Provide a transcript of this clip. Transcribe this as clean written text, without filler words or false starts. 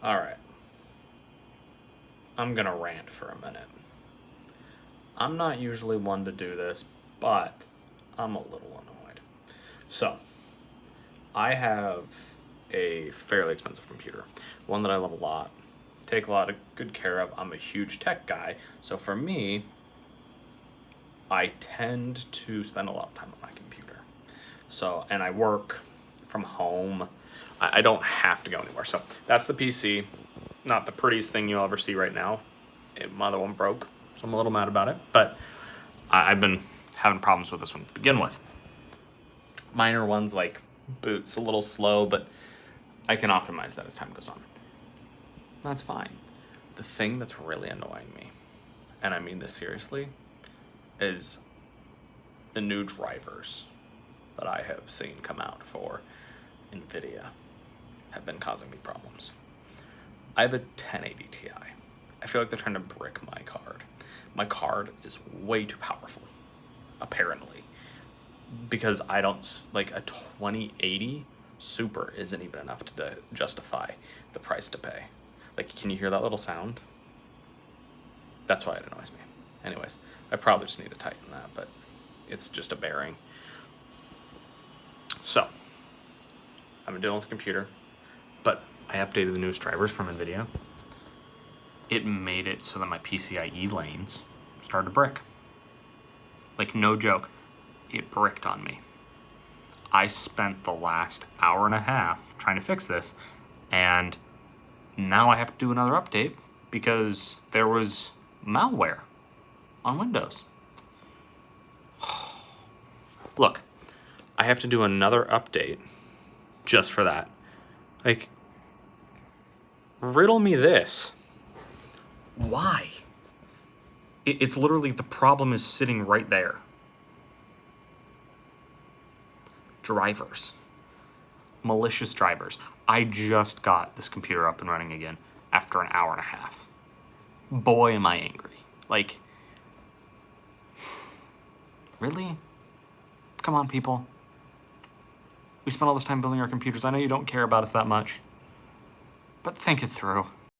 All right. I'm gonna rant for a minute. I'm not usually one to do this, but I'm a little annoyed. So, I have a fairly expensive computer, one that I love a lot, take a lot of good care of. I'm a huge tech guy, so for me, I tend to spend a lot of time on my computer. So, and I work from home. I don't have to go anywhere. So that's the PC. Not the prettiest thing you'll ever see right now. My other one broke, so I'm a little mad about it. But I've been having problems with this one to begin with. Minor ones like boot's a little slow, but I can optimize that as time goes on. That's fine. The thing that's really annoying me, and I mean this seriously, is the new drivers that I have seen come out for NVIDIA have been causing me problems. I have a 1080 Ti. I feel like they're trying to brick my card. My card is way too powerful, apparently, because I don't, like, a 2080 Super isn't even enough to justify the price to pay. Like, can you hear that little sound? That's why it annoys me. Anyways, I probably just need to tighten that, but it's just a bearing. So, I've been dealing with the computer, but I updated the newest drivers from NVIDIA. It made it so that my PCIe lanes started to brick. Like, no joke, it bricked on me. I spent the last hour and a half trying to fix this, and now I have to do another update because there was malware on Windows. Look, I have to do another update just for that. Like, riddle me this. Why? It's literally, the problem is sitting right there. Drivers. Malicious drivers. I just got this computer up and running again after an hour and a half. Boy, am I angry. Like, really? Come on, people. We spent all this time building our computers. I know you don't care about us that much, but think it through.